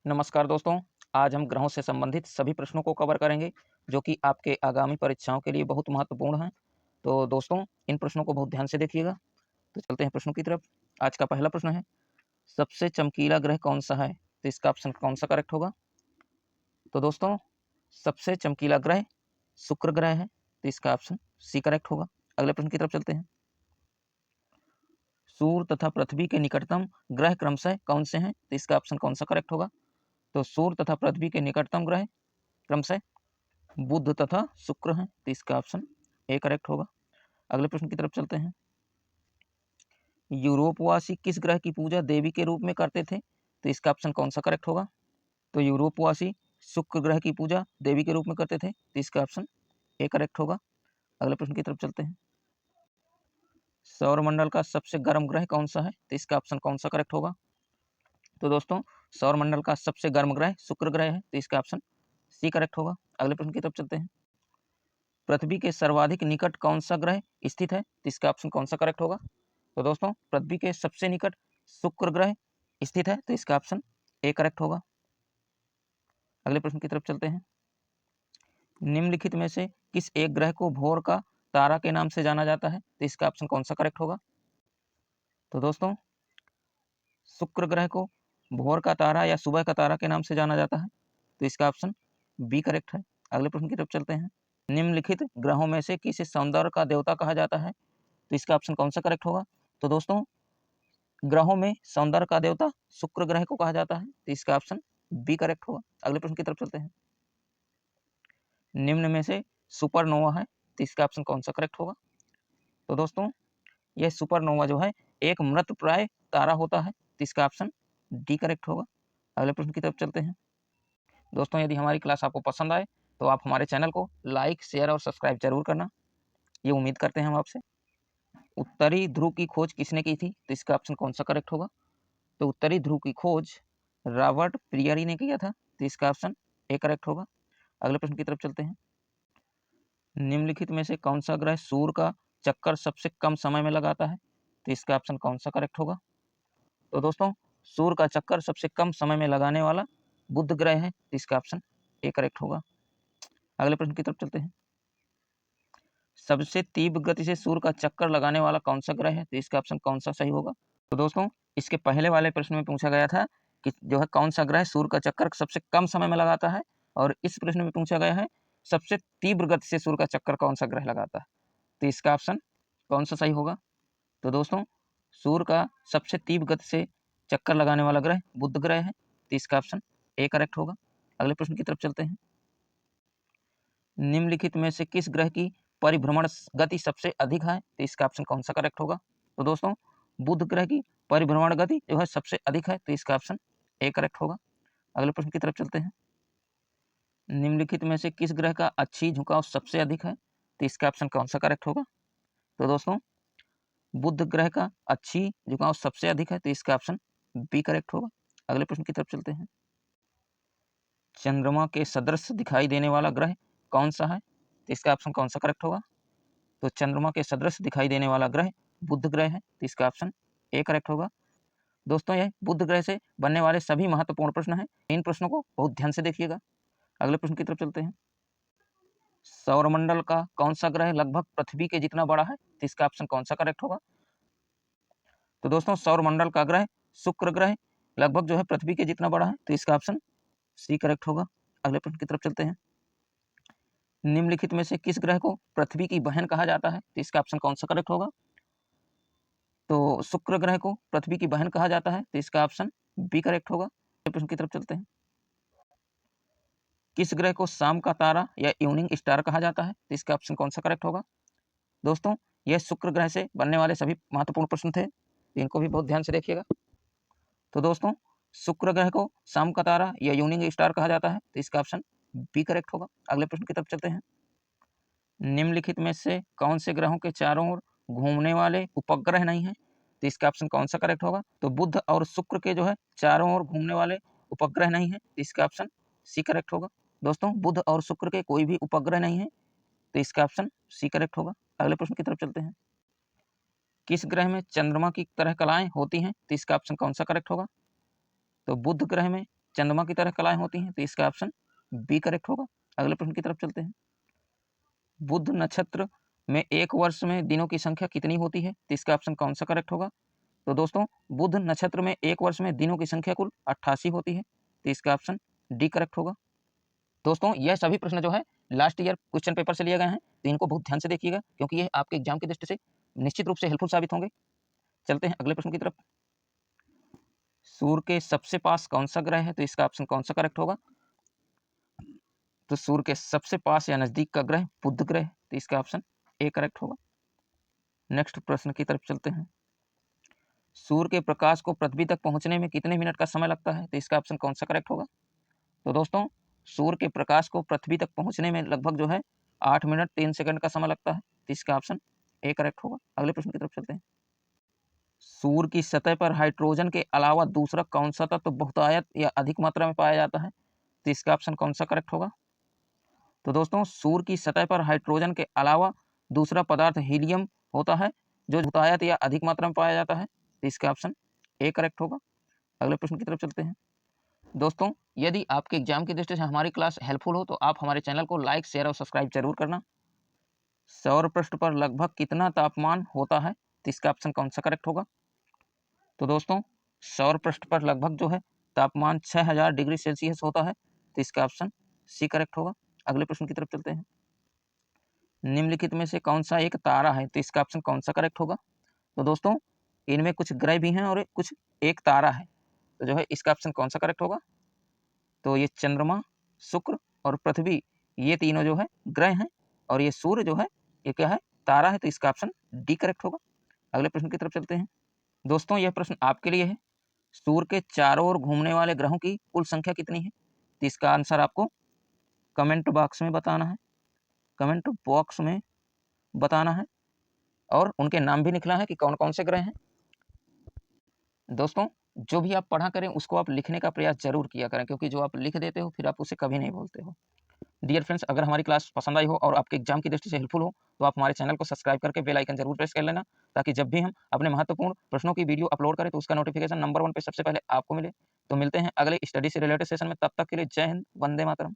नमस्कार दोस्तों, आज हम ग्रहों से संबंधित सभी प्रश्नों को कवर करेंगे जो कि आपके आगामी परीक्षाओं के लिए बहुत महत्वपूर्ण हैं। तो दोस्तों, इन प्रश्नों को बहुत ध्यान से देखिएगा। तो चलते हैं प्रश्नों की तरफ। आज का पहला प्रश्न है, सबसे चमकीला ग्रह कौन सा है? तो इसका ऑप्शन कौन सा करेक्ट होगा? तो दोस्तों, सबसे चमकीला ग्रह शुक्र ग्रह है, तो इसका ऑप्शन सी करेक्ट होगा। अगले प्रश्न की तरफ चलते हैं। सूर्य तथा पृथ्वी के निकटतम ग्रह क्रमशः कौन से हैं? तो इसका ऑप्शन कौन सा करेक्ट होगा? तो सूर्य तथा पृथ्वी के निकटतम ग्रह क्रमशः बुध तथा शुक्र हैं, तो इसका ऑप्शन ए करेक्ट होगा। अगले प्रश्न की तरफ चलते हैं। यूरोपवासी किस ग्रह की पूजा देवी के रूप में करते थे? तो इसका ऑप्शन कौन सा करेक्ट होगा? तो यूरोपवासी शुक्र ग्रह की पूजा देवी के रूप में करते थे, तो इसका ऑप्शन ए करेक्ट होगा। अगले प्रश्न की तरफ चलते हैं। सौरमंडल का सबसे गर्म ग्रह कौन सा है? तो इसका ऑप्शन कौन सा करेक्ट होगा? तो दोस्तों, सौरमंडल का सबसे गर्म ग्रह शुक्र ग्रह है, तो इसका ऑप्शन सी करेक्ट होगा। अगले प्रश्न की तरफ चलते हैं। पृथ्वी के सर्वाधिक निकट कौन सा ग्रह स्थित है? तो इसका ऑप्शन कौन सा करेक्ट होगा? तो दोस्तों, पृथ्वी के सबसे निकट शुक्र ग्रह स्थित है, तो इसका ऑप्शन ए करेक्ट होगा। अगले प्रश्न की तरफ चलते हैं। निम्नलिखित में से किस एक ग्रह को भोर का तारा के नाम से जाना जाता है? तो इसका ऑप्शन कौन सा करेक्ट होगा? तो दोस्तों, शुक्र ग्रह को भोर का तारा या सुबह का तारा के नाम से जाना जाता है, तो इसका ऑप्शन बी करेक्ट है। अगले प्रश्न की तरफ चलते हैं। निम्नलिखित ग्रहों में से किसे सौंदर्य का देवता कहा जाता है? तो इसका ऑप्शन कौन सा करेक्ट होगा? तो दोस्तों, ग्रहों में सौंदर्य का देवता शुक्र ग्रह को कहा जाता है, तो इसका ऑप्शन बी करेक्ट होगा। अगले प्रश्न की तरफ चलते हैं। निम्न में से सुपरनोवा है, तो इसका ऑप्शन कौन सा करेक्ट होगा? तो दोस्तों, यह सुपरनोवा जो है एक मृतप्राय तारा होता है, तो इसका ऑप्शन डी करेक्ट होगा। अगले प्रश्न की तरफ चलते हैं। दोस्तों, यदि हमारी क्लास आपको पसंद आए तो आप हमारे चैनल को लाइक, शेयर और सब्सक्राइब जरूर करना, ये उम्मीद करते हैं हम आपसे। उत्तरी ध्रुव की खोज किसने की थी? तो इसका ऑप्शन कौन सा करेक्ट होगा? तो उत्तरी ध्रुव की खोज रॉबर्ट पियरी ने किया था, तो इसका ऑप्शन ए करेक्ट होगा। अगले प्रश्न की तरफ चलते हैं। निम्नलिखित में से कौन सा ग्रह सूर्य का चक्कर सबसे कम समय में लगाता है? तो इसका ऑप्शन कौन सा करेक्ट होगा? तो दोस्तों, सूर्य का चक्कर सबसे कम समय में लगाने वाला बुध ग्रह है, तो इसका ऑप्शन ए करेक्ट होगा। अगले प्रश्न की तरफ चलते हैं। सबसे तीव्र गति से सूर्य का चक्कर लगाने वाला कौन सा ग्रह है? तो इसका ऑप्शन कौन सा सही होगा? तो दोस्तों, इसके पहले वाले प्रश्न में पूछा गया था कि जो है कौन सा ग्रह सूर्य का चक्कर सबसे कम समय में लगाता है, और इस प्रश्न में पूछा गया है सबसे तीव्र गति से सूर्य का चक्कर कौन सा ग्रह लगाता है, तो इसका ऑप्शन कौन सा सही होगा? तो दोस्तों, सूर्य का सबसे तीव्र गति से चक्कर लगाने वाला ग्रह बुध ग्रह है, तो इसका ऑप्शन ए करेक्ट होगा। अगले प्रश्न की तरफ चलते हैं। निम्नलिखित में से किस ग्रह की परिभ्रमण गति सबसे अधिक है? तो इसका ऑप्शन कौन सा करेक्ट होगा? तो दोस्तों, बुध ग्रह की परिभ्रमण गति जो है सबसे अधिक है, तो इसका ऑप्शन ए करेक्ट होगा। अगले प्रश्न की तरफ चलते हैं। निम्नलिखित में से किस ग्रह का अच्छी झुकाव सबसे अधिक है? तो इसका ऑप्शन कौन सा करेक्ट होगा? तो दोस्तों, बुध ग्रह का अच्छी झुकाव सबसे अधिक है, तो इसका ऑप्शन बी करेक्ट होगा। अगले प्रश्न की तरफ चलते हैं। चंद्रमा के सदृश दिखाई देने वाला ग्रह कौन सा है? तो इसका ऑप्शन कौन सा करेक्ट होगा? तो चंद्रमा के सदृश दिखाई देने वाला ग्रह बुध ग्रह है, तो इसका ऑप्शन ए करेक्ट होगा। दोस्तों, यह बुध ग्रह से बनने वाले सभी महत्वपूर्ण प्रश्न हैं, इन प्रश्नों को बहुत ध्यान से देखिएगा। अगले प्रश्न की तरफ चलते हैं। सौरमंडल का कौन सा ग्रह लगभग पृथ्वी के जितना बड़ा है? तो इसका ऑप्शन कौन सा करेक्ट होगा? तो दोस्तों, सौरमंडल का ग्रह शुक्र ग्रह लगभग जो है पृथ्वी के जितना बड़ा है, तो इसका ऑप्शन सी करेक्ट होगा। अगले प्रश्न की तरफ चलते हैं। निम्नलिखित में से किस ग्रह को पृथ्वी की बहन कहा जाता है? तो इसका ऑप्शन कौन सा करेक्ट होगा? तो शुक्र ग्रह को पृथ्वी की बहन कहा जाता है, तो इसका ऑप्शन बी करेक्ट होगा। अगले प्रश्न की तरफ चलते हैं। किस ग्रह को शाम का तारा या इवनिंग स्टार कहा जाता है? तो इसका ऑप्शन कौन सा करेक्ट होगा? दोस्तों, यह शुक्र ग्रह से बनने वाले सभी महत्वपूर्ण प्रश्न थे, इनको भी बहुत ध्यान से देखिएगा। तो दोस्तों, शुक्र ग्रह को शाम का तारा या इवनिंग स्टार कहा जाता है, तो इसका ऑप्शन बी करेक्ट होगा। अगले प्रश्न की तरफ चलते हैं। निम्नलिखित में से कौन से ग्रहों के चारों ओर घूमने वाले उपग्रह नहीं है? तो इसका ऑप्शन कौन सा करेक्ट होगा? तो बुध और शुक्र के जो है चारों ओर घूमने वाले उपग्रह नहीं है, तो इसका ऑप्शन सी करेक्ट होगा। दोस्तों, बुध और शुक्र के कोई भी उपग्रह नहीं है, तो इसका ऑप्शन सी करेक्ट होगा। अगले प्रश्न की तरफ चलते हैं। किस ग्रह में चंद्रमा की तरह कलाएं होती हैं? तो इसका ऑप्शन कौन सा करेक्ट होगा? तो बुध ग्रह में चंद्रमा की तरह कलाएं होती हैं, तो इसका ऑप्शन बी करेक्ट होगा। अगले प्रश्न की तरफ चलते हैं। बुध नक्षत्र में एक वर्ष में दिनों की संख्या कितनी होती है, तो इसका ऑप्शन कौन सा करेक्ट होगा। तो दोस्तों बुध नक्षत्र में एक वर्ष में दिनों की संख्या कुल 88 होती है, तो इसका ऑप्शन डी करेक्ट होगा। दोस्तों यह सभी प्रश्न जो है लास्ट ईयर क्वेश्चन पेपर से लिए गए हैं, तो इनको बहुत ध्यान से देखिएगा क्योंकि ये आपके एग्जाम की दृष्टि से निश्चित रूप से हेल्पफुल साबित होंगे। चलते हैं अगले प्रश्न की तरफ। सूर्य के सबसे पास कौन सा ग्रह है, तो इसका ऑप्शन कौन सा करेक्ट होगा। तो सूर्य के सबसे पास या नजदीक का ग्रह बुध ग्रह, तो इसका ऑप्शन ए करेक्ट होगा। नेक्स्ट प्रश्न की तरफ चलते हैं। सूर्य के प्रकाश को पृथ्वी तक पहुंचने में कितने मिनट का समय लगता है, तो इसका ऑप्शन कौन सा करेक्ट होगा। तो दोस्तों सूर्य के प्रकाश को पृथ्वी तक पहुंचने में लगभग जो है 8 मिनट 3 सेकंड का समय लगता है, तो इसका ऑप्शन ए करेक्ट होगा। अगले प्रश्न की तरफ चलते हैं। सूर्य की सतह पर हाइड्रोजन के अलावा दूसरा कौन सा तत्व बहुतायत या अधिक मात्रा में पाया जाता है, तो इसका ऑप्शन कौन सा करेक्ट होगा। तो दोस्तों सूर्य की सतह पर हाइड्रोजन के अलावा दूसरा पदार्थ हीलियम होता है जो बहुतायत या अधिक मात्रा में पाया जाता है, तो इसका ऑप्शन ए करेक्ट होगा। अगले प्रश्न की तरफ चलते हैं। दोस्तों यदि आपके एग्जाम की दृष्टि से हमारी क्लास हेल्पफुल हो तो आप हमारे चैनल को लाइक शेयर और सब्सक्राइब जरूर करना। सौर पृष्ठ पर लगभग कितना तापमान होता है, तो इसका ऑप्शन कौन सा करेक्ट होगा। तो दोस्तों सौर पृष्ठ पर लगभग जो है तापमान 6000 डिग्री सेल्सियस होता है, तो इसका ऑप्शन सी करेक्ट होगा। अगले प्रश्न की तरफ चलते हैं। निम्नलिखित में से कौन सा एक तारा है, तो इसका ऑप्शन कौन सा करेक्ट होगा। तो दोस्तों इनमें कुछ ग्रह भी हैं और कुछ एक तारा है, तो जो है इसका ऑप्शन कौन सा करेक्ट होगा। तो ये चंद्रमा, शुक्र और पृथ्वी ये तीनों जो है ग्रह हैं और ये सूर्य जो है ये क्या है, तारा है, तो इसका ऑप्शन डी करेक्ट होगा। अगले प्रश्न की तरफ चलते हैं। दोस्तों यह प्रश्न आपके लिए है। सूर्य के चारों ओर घूमने वाले ग्रहों की कुल संख्या कितनी है, तो इसका आंसर आपको कमेंट बॉक्स में बताना है। कमेंट बॉक्स में बताना है और उनके नाम भी लिखना है कि कौन कौन से ग्रह हैं। दोस्तों जो भी आप पढ़ा करें उसको आप लिखने का प्रयास जरूर किया करें, क्योंकि जो आप लिख देते हो फिर आप उसे कभी नहीं बोलते हो। डियर फ्रेंड्स, अगर हमारी क्लास पसंद आई हो और आपके एग्जाम की दृष्टि से हेल्पफुल हो तो आप हमारे चैनल को सब्सक्राइब करके बेल आइकन जरूर प्रेस कर लेना, ताकि जब भी हम अपने महत्वपूर्ण प्रश्नों की वीडियो अपलोड करें तो उसका नोटिफिकेशन नंबर 1 पे सबसे पहले आपको मिले। तो मिलते हैं अगले स्टडी से रिलेटेड सेशन में, तब तक के लिए जय हिंद, वंदे मातरम।